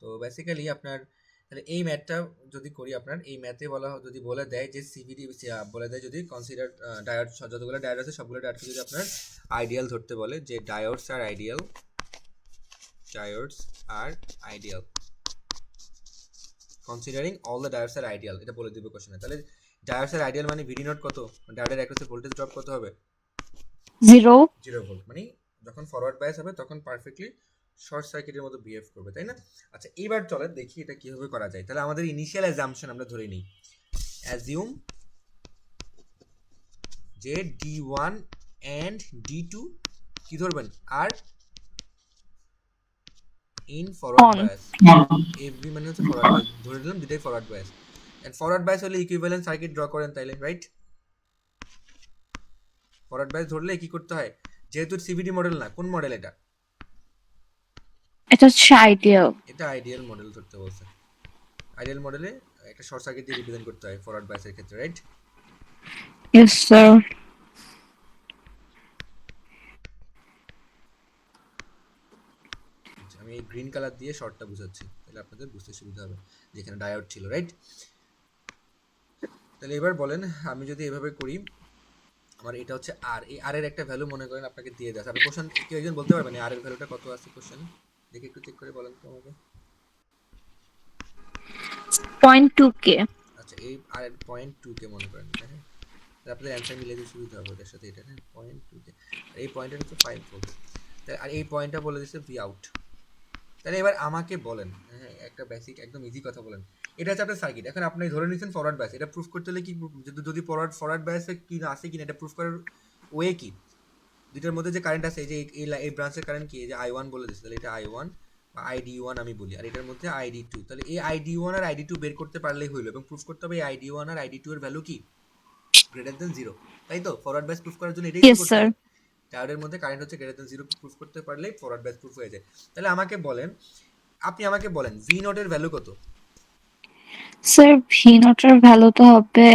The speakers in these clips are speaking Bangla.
তো বেসিক্যালি আপনার তাহলে এই ম্যাথটা যদি করি, আপনার এই ম্যাথে যদি বলে দেয় যে সিভিডি বলে দেয় যদি কনসিডার ডায়োড, যতগুলো ডায়োড আছে সবগুলো ডায়োডকে যদি আপনার আইডিয়াল ধরতে বলে, যে diodes are ideal, diodes are ideal considering all the diodes are ideal, এটা বলে দিবে কোশ্চেনে। তাহলে ডায়োডস আর আইডিয়াল মানে ভিডি নট কত, ডায়োডের অ্যাক্রসে ভোল্টেজ ড্রপ কত হবে? 0 ভোল্ট। মানে যখন ফরওয়ার্ড বায়াস হবে তখন পারফেক্টলি শর্ট সার্কিটের মতো বিহেভ করবে, তাই না? আচ্ছা, এইবার চলেন দেখি এটা কিভাবে করা যায়। তাহলে আমাদের ইনিশিয়াল অ্যাজাম্পশন আমরা ধরে নিই, অ্যাজিউম যে D1 and D2 কি ধরবেন, আর ইন ফরওয়ার্ড on বায়াস, এভি মানে হচ্ছে ফরওয়ার্ড বায়াস ধরে নিলাম, দুটাই forward bias. And forward bias হলে ইকুইভ্যালেন্ট সার্কিট ড্র করেন তাইলে, রাইট? ফরওয়ার্ড বায়াস ধরলে কি করতে হয়, যেহেতু সিভিডি মডেল না, কোন মডেল এটা? এটা হচ্ছে আইডিয়াল। এটা আইডিয়াল মডেল ধরতে বলছে। আইডিয়াল মডেলে একটা শর্ট সার্কিট দিয়ে রিপ্রেজেন্ট করতে হয় ফরওয়ার্ড বায়াসের ক্ষেত্রে, রাইট? Yes sir. আমি এই গ্রিন কালার দিয়ে শর্টটা বুঝাচ্ছি, তাহলে আপনাদের বুঝতে সুবিধা হবে যেখানে ডায়োড ছিল, রাইট? তাহলে এবার বলেন, আমি যদি এভাবে করি, আমার এটা হচ্ছে আর, এই আর এর একটা ভ্যালু মনে করেন আপনাকে দিয়ে দেয়। আপনি কোশ্চেন কেউ একজন বলতে পারবেন আর এর ভ্যালুটা কত আছে কোশ্চেন? দেখে একটু চেক করে বলেন তো আমাকে। 0.2k। আচ্ছা, এই আর এর 0.2 কে মনে করেন, হ্যাঁ? আপনাদের অ্যান্সার মিলে দিয়ে সুবিধা হবে এটার সাথে, এটা হ্যাঁ 0.2 কে। আর এই পয়েন্টটা হচ্ছে 5 ভোল্ট। তাহলে আর এই পয়েন্টটা বলে দিচ্ছে ভি আউট। তাহলে এবার আমাকে বলেন, হ্যাঁ একটা বেসিক একদম ইজি কথা বলেন, এটা হচ্ছে আপনার সার্কিট। এখন আপনি ধরে নিচ্ছেন ফরওয়ার্ড বায়াস, এটা প্রুফ করতে হলে কি, যদি ফরওয়ার্ড বায়াসে কি না আছে কিনা এটা প্রুফ করার ওয়ে কি? দুইটার মধ্যে যে কারেন্ট আছে, এই যে এই ব্রাঞ্চের কারেন্ট কি, এই যে I1 বলে দিচ্ছে, তাহলে এটা I1 বা ID1 আমি বলি, আর এটার মধ্যে ID2। তাহলে এই ID1 আর ID2 বের করতে পারলেই হইলো, এবং প্রুফ করতে হবে এই ID1 আর ID2 এর ভ্যালু কি, গ্রেটার দেন 0, তাই তো? ফরওয়ার্ড বায়াস প্রুফ করার জন্য এটাই তো ইয়েস করতে স্যার। হয়। ডায়োডের মধ্যে কারেন্ট হচ্ছে গ্রেটার দেন 0 প্রুফ করতে পারলেই ফরওয়ার্ড বায়াস প্রুফ হয়ে যায়। তাহলে আমাকে বলেন, আপনি আমাকে বলেন ভি নট এর ভ্যালু কত? স্যার ভি নট এর ভ্যালু তো হবে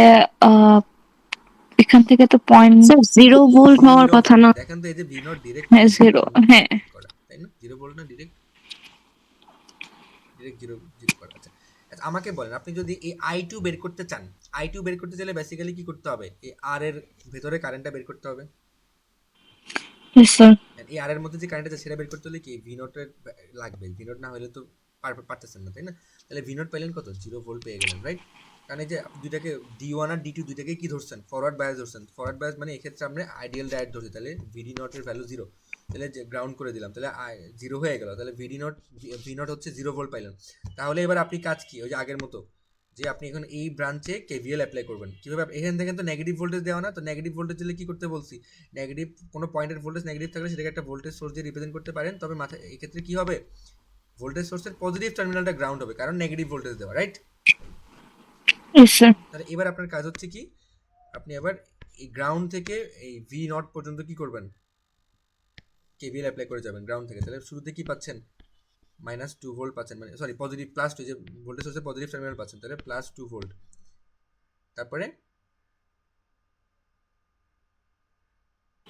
এখান থেকে তো 0.0 ভোল্ট হওয়ার 0 কথা ভোল্ট। না। দেখেন তো এই যে ভি নট ডিরেক্ট হ্যাঁ 0। হ্যাঁ করা, তাই না? 0 ভোল্ট না, ডিরেক্ট ডিরেক্ট 0 0 করা। আচ্ছা আচ্ছা, আমাকে বলেন আপনি যদি এই I2 বের করতে চান, I2 বের করতে চাইলে বেসিক্যালি কি করতে হবে, এই আর এর ভেতরে কারেন্টটা বের করতে হবে। Yes sir. এই আর এর মধ্যে যে কারেন্ট আছে সেটা বের করতে হলে কি ভি নট এর লাগবে, ভি নট না হলে তো পারতেছেন না, তাই না? তাহলে ভি নট পেলেন কত, 0 ভোল্ট পেয়ে গেলেন, রাইট? কারণ এই যে দুইটাকে D1 আর D2 দুইটাকে কি ধরছেন, ফরওয়ার্ড বায়াস ধরছেন। ফরওয়ার্ড বায়াস মানে এক্ষেত্রে আমরা আইডিয়াল ডায়োড ধরছি, তাহলে ভিডি নট এর ভ্যালু 0। তাহলে যে গ্রাউন্ড করে দিলাম, তাহলে 0 হয়ে গেল, তাহলে ভি নট হচ্ছে 0 ভোল্ট পাইলেন। তাহলে এবার আপনি কাজ কি, ওই যে আগের মতো, যে আপনি এখন এই ব্রাঞ্চে কেভিএল অ্যাপ্লাই করবেন কিভাবে, এখান থেকে তো নেগেটিভ ভোল্টেজ দেওয়া না, তো নেগেটিভ ভোল্টেজ দিলে কি করতে বলছি, নেগেটিভ কোনো পয়েন্টের ভোল্টেজ নেগেটিভ থাকলে সেটাকে একটা ভোল্টেজ সোর্স দিয়ে রিপ্রেজেন্ট করতে পারেন, তবে মাথায় এই ক্ষেত্রে কি হবে, ভোল্টেজ সোর্সের পজিটিভ টার্মিনালটা গ্রাউন্ড হবে, কারণ নেগেটিভ ভোল্টেজ দেওয়া, রাইট? Yes sir. তাহলে এবার আপনার কাজ হচ্ছে কি, আপনি এবার এই গ্রাউন্ড থেকে এই ভি নট পর্যন্ত কি করবেন, কেভিএল অ্যাপ্লাই করে যাবেন গ্রাউন্ড থেকে। তাহলে শুরুতে কি পাচ্ছেন, -2 ভোল্ট পাচ্ছেন, মানে সরি পজিটিভ +2, যে ভোল্টেজ সোর্সের পজিটিভ টার্মিনাল পাচ্ছেন, তাহলে +2 ভোল্ট। তারপরে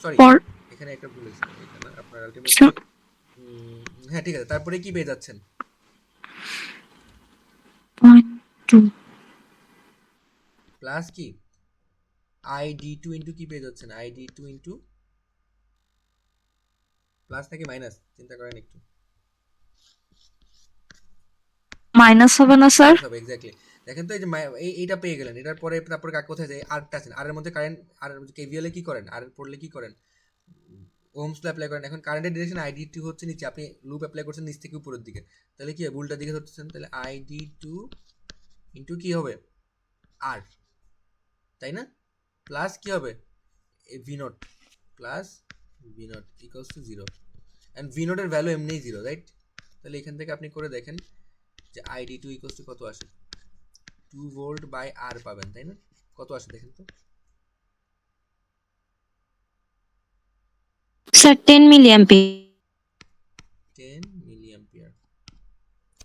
সরি এখানে একটা ভুল হয়েছে, এখানে আপনার আলটিমেটলি হ্যাঁ ঠিক আছে, তারপরে কি পেয়ে যাচ্ছেন, 0.2 প্লাস কি ID2 ইন্টু কি পেয়ে যাচ্ছেন, ID2 ইন্টু প্লাস নাকি মাইনাস, চিন্তা করেন একটু। মাইনাস হবে না স্যার? মাইনাস হবে, এক্স্যাক্টলি। দেখেন তো এই যে এইটা পেয়ে গেলেন, এটার পরে তারপরে কোথায় যায়, আরটা আছেন, আর এর মধ্যে কারেন্ট, আর কেভিএল এ কি করেন, আর পড়লে কি করেন, ওহমস ল অ্যাপ্লাই করেন। এখন কারেন্টের ডিরেকশন ID2 হচ্ছে নিচে, আপনি লুপ অ্যাপ্লাই করছেন নিচ থেকে উপরের দিকে, তাহলে কি উল্টা দিকে ধরতেছেন, তাহলে ID2 ইন্টু কি হবে, আর, তাই না? প্লাস কি হবে, V naught, plus V naught equals to 0, and V নটের ভ্যালু এমনিই 0, রাইট? তাহলে এখান থেকে আপনি করে দেখেন যে ID2 ইকুয়ালস টু কত আসে, 2 ভোল্ট বাই আর পাবেন, তাই না? কত আসে দেখেন তো, স্যার 10 মিলি অ্যাম্পিয়ার। 10 মিলি অ্যাম্পিয়ার।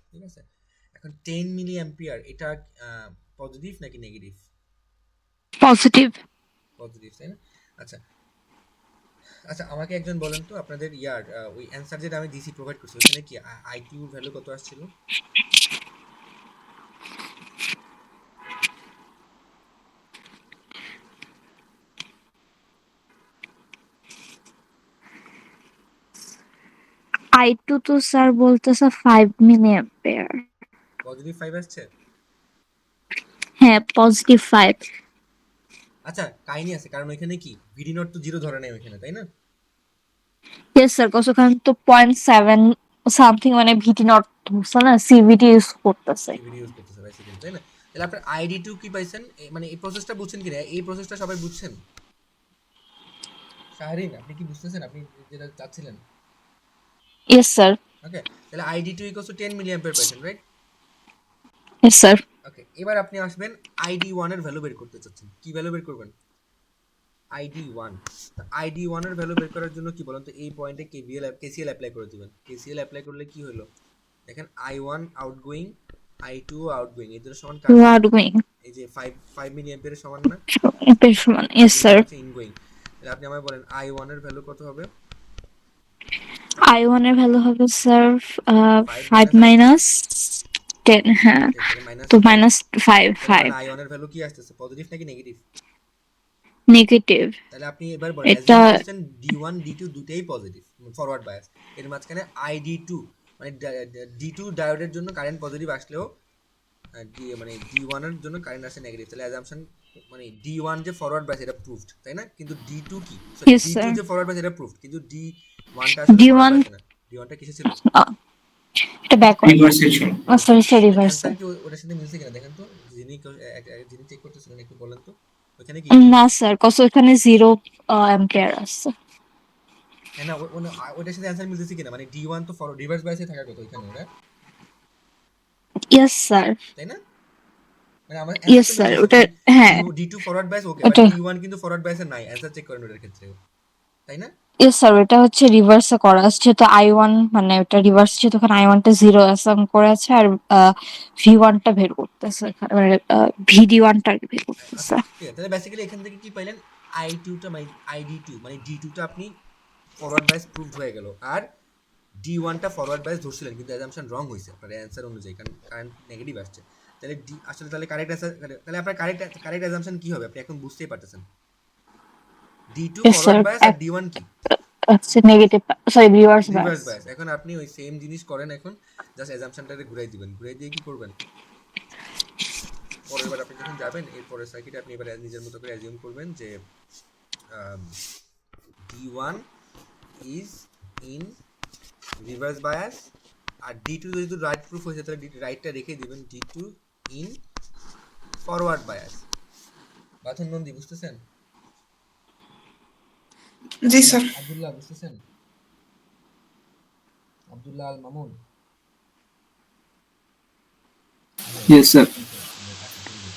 ঠিক আছে, এখন 10 মিলি অ্যাম্পিয়ার এটা পজিটিভ নাকি নেগেটিভ? পজিটিভ। পজিটিভ, তাই না? আচ্ছা, আচ্ছা আমাকে একজন বলেন তো আপনাদের ওই অ্যান্সার যেটা আমি দিছি প্রোভাইড করছি ওখানে কি আই2 ভ্যালু কত আসছিল? I2 তো স্যার বলতেছে 5 মিলি অ্যাম্পিয়ার। পজিটিভ 5 আসছে? হ্যাঁ, +5। আচ্ছা কাহিনী আছে, কারণ ওইখানে কি ভিডি নট তো জিরো ধরে নেই ওইখানে, তাই না? ইয়েস স্যার, কজ ওখানে তো 0.7 সামথিং মানে ভিটি নট ধরছে না, সিভিটি ইউজ করতেছে। সিভিডি ইউজ করতেছে বেসিক্যালি, তাই না? তাহলে আপনার আইডি2 কি পাইছেন? মানে এই প্রসেসটা বুঝছেন কিনা, এই প্রসেসটা সবাই বুঝছেন? শাহরিন আপনি কি বুঝতেছেন আপনি যেটা চাচ্ছিলেন? Yes sir. ওকে, তাহলে I D two equals to 10 milli ampere পাইছেন, রাইট? Yes sir. ওকে, এবার আপনি আসবেন আইডি1 এর ভ্যালু বের করতে চাচ্ছেন। কি ভ্যালু বের করবেন? আইডি1। আইডি1 এর ভ্যালু বের করার জন্য কি বলেন তো, এই পয়েন্টে কেসিএল অ্যাপ্লাই করে দিবেন। কেসিএল অ্যাপ্লাই করলে কি হলো দেখেন, আই1 আউটগোয়িং, আই2 আউটগোয়িং, এদের সমান কার সমান? আউটগোয়িং এই যে 5 মিলি অ্যাম্পিয়ারের সমান না? এর সমান। আর ইয়েস এগুলো স্যার। হচ্ছে ইনগোয়িং। তাহলে আপনি আমায় বলেন আই1 এর ভ্যালু কত হবে? I1 এর ভ্যালু হবে স্যার 5 5 মাইনাস আই2, মাইনাস 10। হ্যাঁ, 10, তাহলে মাইনাস তো 5। -5 তার 5 মানে আই1 এর ভ্যালু কি আসতেছে, পজিটিভ নাকি নেগেটিভ? নেগেটিভ। তাহলে আপনি এবার বলেন, এটা অ্যাজিউম করছেন ডি1 ডি2 দুটেই পজিটিভ, ফরওয়ার্ড বায়াস। এর মাঝখানে আইডি2 মানে ডি2 ডায়োডের জন্য কারেন্ট পজিটিভ আসলেও মানে ডি1 এর জন্য কারেন্ট আসে নেগেটিভ। তাহলে অ্যাজাম্পশন মানে ডি1 যে ফরওয়ার্ড বায়াস এটা প্রুভড, তাই না? কিন্তু ডি2 কি, সরি ইয়েস ডি2 স্যার। যে ফরওয়ার্ড বায়াস এটা প্রুভড, কিন্তু ডি1টা আসলে ফরওয়ার্ড D1 বায়াস না। ডি1টা কিসে ছিল? এটা ব্যাকওয়ার্ড। রিভার্সে ছিল। রিভার্সে। সরি স্যার, তো রিভার্সাল। অ্যান্সার কি ওটার সাথে মিলছে কিনা দেখেন তো, যিনি চেক করতেছিলেন একটু বলেন তো ওখানে কি না স্যার, কজ ওখানে 0 অ্যাম্পিয়ার আছে। হ্যাঁ না ওটার সাথে অ্যান্সার মিলতেছে কিনা, মানে ডি1 তো রিভার্স বায়াসে থাকার কথা ওইখানে ওটা, ইয়েস স্যার। তাই না? মানে আমার অ্যান্সার ইয়েস তো স্যার, মিলতেছে ওটা ডি ডি হ্যাঁ, ডি2 ফরওয়ার্ড বায়াস ওকে, বাট ওটা ডি1 কিন্তু ফরওয়ার্ড বায়াসে নাই। অ্যান্সার চেক করেন ওটার ক্ষেত্রে, তাই না? ইয়েস স্যার, ওটা হচ্ছে রিভার্সে করা আছে, যেহেতু I1 মানে ওটা রিভার্স, যেহেতু ওখানে I1 টা 0 অ্যাসাইন করে আছে, আর V1 টা বের করতেছে মানে VD1 টা বের আচ্ছা করতেছে। ঠিক আছে, তাহলে বেসিক্যালি এখান থেকে কি পাইলেন, আই2টা মানে আইডি2 মানে ডি2টা আপনি ফরওয়ার্ড বায়াস প্রুভড হয়ে গেল, আর ডি1টা ফরওয়ার্ড বায়াস ধরছিলেন কিন্তু অ্যাজাম্পশন রং হয়েছে আপনার অ্যান্সার অনুযায়ী, কারণ কারেন্ট নেগেটিভ আসছে। তাহলে ডি আসলে তাহলে কারেক্ট অ্যান্সার, তাহলে আপনার কারেক্ট অ্যাজাম্পশন কি হবে আপনি এখন বুঝতেই পারতেছেন। D two yes sir. Forward bias আর ডি1 কি, হচ্ছে negative, sorry reverse reverse bias. Bias. এখন আপনি ওই সেম জিনিস করেন, এখন জাস্ট অ্যাজাম্পশনটাকে ঘুরাই দিবেন, ঘুরাই দিয়ে কি করবেন, পরের বার আপনি যখন যাবেন এর পরের সার্কিটে আপনি এবার নিজের মতো করে অ্যাজিউম করবেন যে D one is in reverse bias, আর ডি2 যদি রাইট প্রুফ হয়েছে তাহলে রাইটটা রেখে দিবেন, ডি2 ইন ফরওয়ার্ড বায়াস। বাথন নন্দী বুঝতেছেন? জি স্যার। আব্দুল্লাহ বুঝতেছেন? Abdullah Al Mamun, hello? Yes sir. আচ্ছা ভেরি গুড।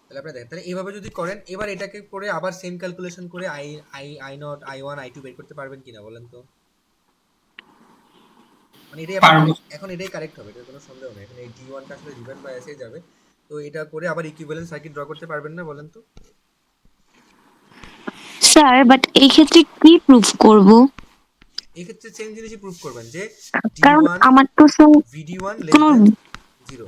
তাহলে আপনারা দেখেন, তাহলে এইভাবে যদি করেন এবার এটাকে করে আবার সেম ক্যালকুলেশন করে আই আই আই নট আই1 আই2 বের করতে পারবেন কিনা বলেন তো? মানে এটাই আপনার পারবো। এখন এটাই কারেক্ট হবে, এটার কোনো সন্দেহ নেই। এখন এই ডি1টা আসলে রিভার্স বায়াসে যাবে, তো এটা করে আবার ইকুইভ্যালেন্ট সার্কিট ড্র করতে পারবেন না বলেন তো? স্যার, বাট এই ক্ষেত্রে কি প্রুফ করব? এই ক্ষেত্রে সেম জিনিসই প্রুফ করবেন যে কারণ ডি1 আমার তো স্যার ভিডি1 লেস কোনো, দেন 0,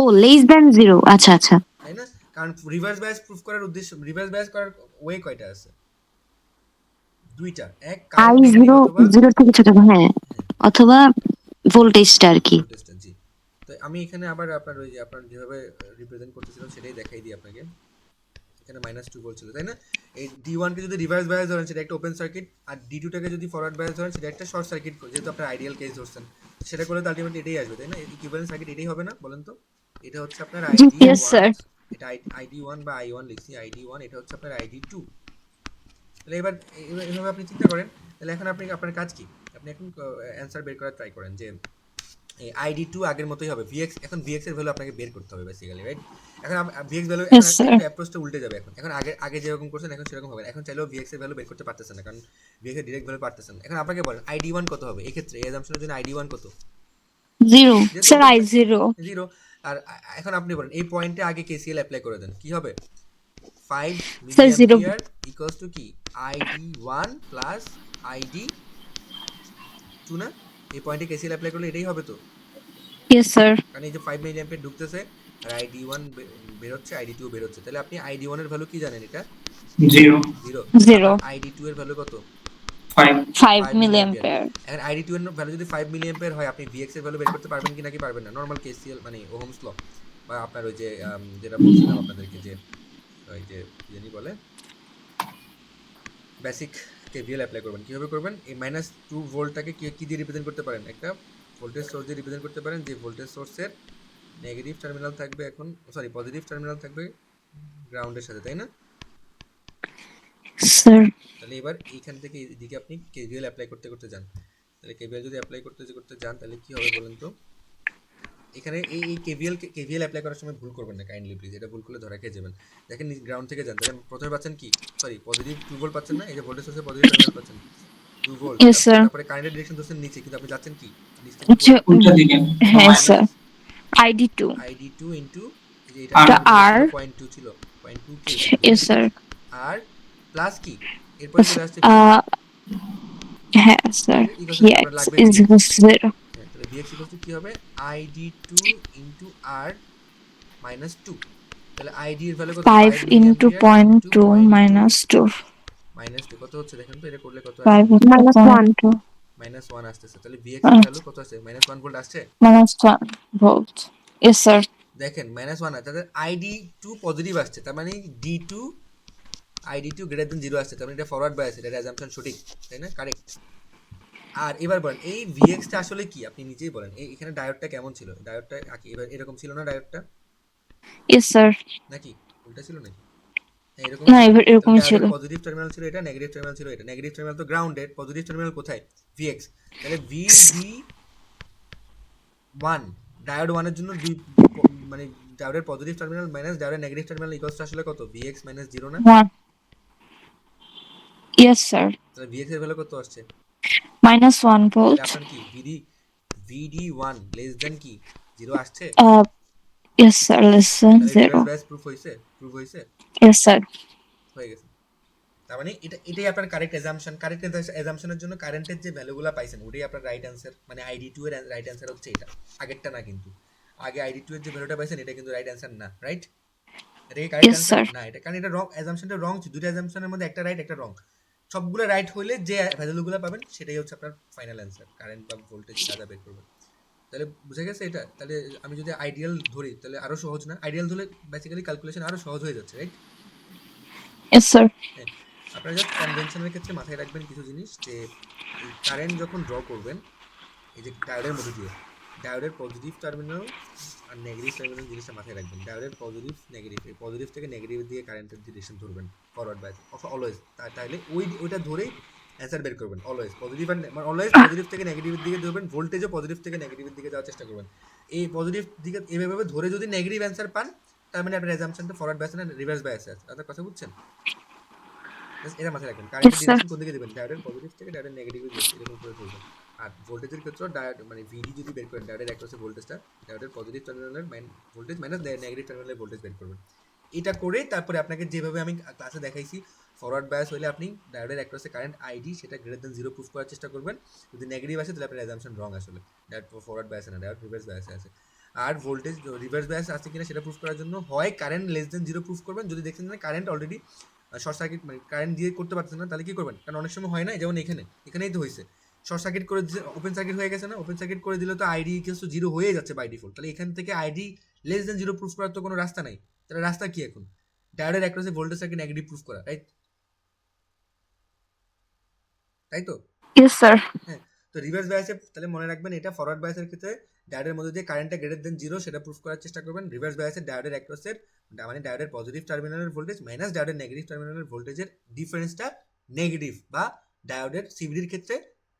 ও লেস দ্যান 0, আচ্ছা আচ্ছা। তাই না? কারণ রিভার্স বায়াস প্রুফ করার উদ্দেশ্য, রিভার্স বায়াস করার ওয়ে কয়টা আছে? দুইটা, এক আই কারেন্ট নেগেটিভ জিরো অথবা 0 থেকে ছোট, হ্যাঁ, হ্যাঁ অথবা ভোল্টেজটা আর কি। ভোল্টেজটা, জি। তো আমি এখানে আবার আপনার ওই যে আপনার যেভাবে রিপ্রেজেন্ট করতেছিলাম সেটাই দেখাই দিই আপনাকে। এখানে -2 ভোল্ট ছিল, তাই না? এই ডি1 কে যদি রিভার্স বায়াস ধরেন সেটা একটা ওপেন সার্কিট, আর ডি2টাকে যদি ফরওয়ার্ড বায়াস ধরেন সেটা একটা শর্ট সার্কিট, যেহেতু আপনার আইডিয়াল কেস ধরছেন সেটা করলে তো আলটিমেটলি এটাই আসবে, তাই না? ইকুইভ্যালেন্ট সার্কিট এটাই হবে না বলেন তো? এটা হচ্ছে আপনার জি ইয়েস আইডি1, স্যার। এটা আইডি1 বা আই1 লিখছি, আইডি1 এটা হচ্ছে আপনার আইডি2। তাহলে এবার এভাবে আপনি চিন্তা করেন, তাহলে এখন আপনি আপনার কাজ কি, আপনি এখন অ্যান্সার বের করার ট্রাই করেন যে এই আইডি2 আগের মতোই হবে, ভিএক্স এখন ভিএক্স এর ভ্যালু আপনাকে বের করতে হবে বেসিক্যালি, রাইট? এখন ভিএক্স ভ্যালু এখন ইয়েস স্যার। একটু অ্যাপ্রোচটা উল্টে যাবে, এখন এখন আগে আগে যেরকম করছেন এখন সেরকম হবে না। এখন চাইলেও ভিএক্স এর ভ্যালু বের করতে পারতেছেন না, কারণ ভিএক্স এর ডিরেক্ট ভ্যালু পারতেছেন না। এখন আপনাকে বলেন আইডি1 কত হবে এই ক্ষেত্রে, এই অ্যাজাম্পশনের জন্য আইডি1 কত? 0 যেহেতু স্যার, ওপেন I0। 0। আর এখন আপনি বলেন এই পয়েন্টে আগে কেসিএল অ্যাপ্লাই করে দেন, কি হবে? 5 স্যার 0 মিলিঅ্যাম্পিয়ার ইকুয়ালস টু কি ID1 প্লাস ID2 না? এই পয়েন্টে কেসিএল অ্যাপ্লাই করলে এটাই হবে তো, ইয়েস স্যার কারণ এই যে 5 মিলিঅ্যাম্পিয়ার ঢুকতেছে আর ID1 বেরোচ্ছে, ID2 বেরোচ্ছে, তাহলে আপনি ID1 এর ভ্যালু কি জানেন? এটা 0 0, তাহলে 0 আপনার ID2 এর ভ্যালু কত? 5 5 5 মিলিঅ্যাম্পিয়ার। মিলিঅ্যাম্পিয়ার এখন ID2 এর ভ্যালু যদি 5 মিলিঅ্যাম্পিয়ার হয়, আপনি Vx এর ভ্যালু বের করতে পারবেন কি নাকি পারবেন না? নরমাল কেসিএল মানে ওহমস ল বা আপনার ওই যে যেটা বলছিলাম আপনাদেরকে যে ওই যে কি জানি বলে বেসিক কেভিএল অ্যাপ্লাই করবেন। কিভাবে করবেন? এই -2 ভোল্টটাকে কি দিয়ে রিপ্রেজেন্ট করতে পারেন? একটা ভোল্টেজ সোর্স দিয়ে রিপ্রেজেন্ট করতে পারেন, যে ভোল্টেজ সোর্সের নেগেটিভ টার্মিনাল থাকবে, এখন সরি পজিটিভ টার্মিনাল থাকবে গ্রাউন্ডের সাথে, তাই না? স্যার তাহলে এবার এইখান থেকে এদিকে আপনি কেভিএল অ্যাপ্লাই করতে করতে যান। তাহলে কেভিএল যদি অ্যাপ্লাই করতে করতে যান তাহলে কি হবে বলেন তো? এখানে এই কেভিএল অ্যাপ্লাই করার সময় ভুল করবেন না কাইন্ডলি প্লিজ, এটা ভুল করলে ধরা খেয়ে যাবেন। দেখেন গ্রাউন্ড থেকে যান, তাহলে প্রথমে পাচ্ছেন কি, সরি পজিটিভ 2 ভোল্ট পাচ্ছেন না? এই যে ভোল্টেজ সোর্সের পজিটিভ টার্মিনাল পাচ্ছেন 2 ভোল্ট, ইয়েস স্যার তারপরে কারেন্টের ডিরেকশন ধরছেন নিচে, কিন্তু আপনি যাচ্ছেন কি নিচ থেকে হচ্ছে উপরে, উল্টা দিকে হ্যাঁ minus sir ID2 ID2 into এই যে এটা আর এটা ভোল্টেজ R ছিল 0.2 ছিল, 0.2 কে ছিল, ইয়েস স্যার আর প্লাস কি এরপরে চলে আসছে VX, হ্যাঁ স্যার ঠিক আছে, ইকুয়াল টু আপনার VX লাগবে is VX। equals to 0 হ্যাঁ, তাহলে VX ইকুয়াল টু কি হবে? ID2 ইনটু R মাইনাস 2, তাহলে ID এর ভ্যালু কত? 5 5 into milliampere point into 2 0.2 minus 2 minus 2 কত হচ্ছে দেখেন তো, এটা করলে কত আসে? 5 into point 2 -1 আসতেছে। তাহলে VX এর ভ্যালু কত আছে? -1 ভোল্ট আসছে। minus 1 volt yes sir দেখেন -1 আছে, তাহলে ID2 পজিটিভ আসছে, তার মানে D2 ID2 গ্রেটার দেন 0 আসছে, তার মানে এটা ফরওয়ার্ড বায়াস, এটা অ্যাজাম্পশন সঠিক, তাই না? কারেক্ট। আর এবার বলেন এই VX টা আসলে কি, আপনি নিজেই বলেন। এখানে ডায়োডটা কেমন ছিল? ডায়োডটা কি এবার এরকম ছিল না ডায়োডটা, yes sir নাকি উল্টা ছিল নাকি? হ্যাঁ এরকমই না ছিল। এবার তাহলে এরকমই ছিল ডায়োডের পজিটিভ টার্মিনাল ছিল এটা, নেগেটিভ টার্মিনাল ছিল এটা। নেগেটিভ টার্মিনাল তো গ্রাউন্ডেড, পজিটিভ টার্মিনাল কোথায়? VX। তাহলে VD1 ডায়োড 1 এর জন্য দুই মানে ডায়োডের পজিটিভ টার্মিনাল মাইনাস ডায়োডের নেগেটিভ টার্মিনাল ইকুয়ালস টু আসলে কত? VX মাইনাস 0 না? 1 yes sir তাহলে VX এর ভ্যালু কত আসছে? minus 1 তাহলে volt আপনার কি VD1 লেস দেন কি 0 আসছে? uh yes sir less than তাহলে রিভার্স 0 বায়াস প্রুফ হইছে, yes sir হয়ে গেছে। তার মানে এটাই আপনার কারেক্ট অ্যাজাম্পশন। কারেক্ট অ্যাজাম্পশনের জন্য কারেন্টের যে ভ্যালুগুলো পাইছেন ওটাই আপনার রাইট অ্যান্সার, মানে ID2 এর রাইট অ্যান্সার হচ্ছে এটা, আগেরটা না। কিন্তু আগে ID2 এর যে ভ্যালুটা পাইছেন এটা কিন্তু রাইট অ্যান্সার না, রাইট? এটা কি কারেক্ট yes অ্যান্সার sir না? এটা কারণ এটা রং, অ্যাজাম্পশনটা রং ছিল। দুটো অ্যাজাম্পশনের মধ্যে একটা রাইট একটা রং, সবগুলো রাইট হইলে যে ভ্যালুগুলো পাবেন সেটাই হচ্ছে আপনার ফাইনাল অ্যান্সার, কারেন্ট বা ভোল্টেজ যা যা বের করবেন। তাহলে বুঝে গেছে এটা? তাহলে আমি যদি আইডিয়াল ধরি তাহলে আরো সহজ না? আইডিয়াল ধরলে বেসিক্যালি ক্যালকুলেশন আরো সহজ হয়ে যাচ্ছে, রাইট? yes sir হ্যাঁ, আপনারা জাস্ট কনভেনশনের ক্ষেত্রে মাথায় রাখবেন কিছু জিনিস, যে এই কারেন্ট যখন ড্র করবেন এই যে ডায়োডের মধ্যে দিয়ে, ডায়োডের পজিটিভ টার্মিনাল আর নেগেটিভ টার্মিনাল জিনিসটা মাথায় রাখবেন। ডায়োডের পজিটিভ নেগেটিভ, এই পজিটিভ থেকে নেগেটিভের দিকে কারেন্টের ডিরেকশন ধরবেন, ফরওয়ার্ড বায়াস অলওয়েজ। তাহলে ওইটা ধরেই অ্যান্সার বের করবেন অলওয়েজ। পজিটিভ আর মানে অলওয়েজ পজিটিভ থেকে নেগেটিভের দিকে ধরবেন, ভোল্টেজও পজিটিভ থেকে নেগেটিভের দিকে যাওয়ার চেষ্টা করবেন। এই পজিটিভ দিকে এইভাবে ধরে যদি নেগেটিভ অ্যান্সার পান তার মানে আপনার অ্যাজাম্পশনটা ফরওয়ার্ড বায়াস না রিভার্স বায়াসে আছে। আপনার কথা বুঝছেন? এটা মাথায় রাখবেন। yes কারেন্টের sir ডিরেকশন কোন দিকে দিবেন? ডায়োডের পজিটিভ থেকে ডায়োডের নেগেটিভে দিবেন, এরকম করে ধরবেন। আর ভোল্টেজের ক্ষেত্রেও ডায়োড মানে ভিডি যদি বের করেন, ডায়োডের অ্যাক্রসে ভোল্টেজটা, ডায়োডের পজিটিভ টার্মিনালের ভোল্টেজ মাইনাস নেগেটিভ টার্মিনালের ভোল্টেজ বের করবেন। এটা করে তারপরে আপনাকে যেভাবে আমি ক্লাসে দেখাইছি, ফরওয়ার্ড বায়াস হলে আপনি ডায়োডের অ্যাক্রসে কারেন্ট আইডি সেটা গ্রেটার দেন 0 প্রুফ করার চেষ্টা করবেন। যদি নেগেটিভ আসে তাহলে আপনার অ্যাজাম্পশন রং, আসলে ডায়োড ফরওয়ার্ড বায়াসে না, ডায়োড রিভার্স বায়াসে আছে। আর ভোল্টেজ রিভার্স বায়াস আছে কিনা সেটা প্রুফ করার জন্য হয় কারেন্ট লেস দেন 0 প্রুফ করবেন, যদি দেখছেন যে কারেন্ট অলরেডি শর্ট সার্কিট মানে কারেন্ট দিয়ে করতে পারতেছেন না, তাহলে কি করবেন? কারণ অনেক সময় হয় না, যেমন এখানেই তো হয়েছে, শর্ট সার্কিট করে ওপেন সার্কিট হয়ে গেছে না, ওপেন সার্কিট করে দিলে তো আইডি ইকুয়ালস টু 0 হয়ে যাচ্ছে বাই ডিফল্ট। তাহলে এখান থেকে আইডি লেস দেন 0 প্রুফ করার তো কোনো রাস্তা নাই। তাহলে রাস্তা কি এখন? ডায়োডের অ্যাক্রসে ভোল্টেজটাকে নেগেটিভ প্রুফ করা, রাইট? তাই তো? yes sir হ্যাঁ, তো রিভার্স বায়াসে তাহলে মনে রাখবেন এটা ফরওয়ার্ড বায়াসের ক্ষেত্রে ডায়োডের মধ্যে দিয়ে কারেন্টটা গ্রেটার দেন 0 সেটা প্রুফ করার চেষ্টা করবেন। রিভার্স বায়াসে ডায়োডের অ্যাক্রসের মানে ডায়োডের পজিটিভ টার্মিনালের ভোল্টেজ মাইনাস ডায়োডের নেগেটিভ টার্মিনালের ভোল্টেজের ডিফারেন্সটা নেগেটিভ, বা ডায়োডের সিভিডির ক্ষেত্রে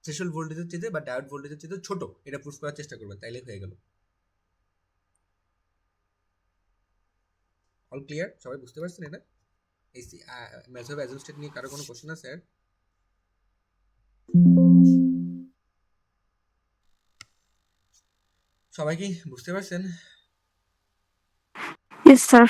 থ্রেশহোল্ড ভোল্টেজের চেয়ে বা ডায়োড ভোল্টেজের চেয়ে ছোট, এটা প্রুফ করার চেষ্টা করবেন, তাইলে হয়ে গেল। All clear? সবাই বুঝতে পারছেন এটা? এই মেথড অ্যাজুস্টেড নিয়ে কারো কোনো কোশ্চেন আছে? সবাই কি বুঝতে পারছেন? yes sir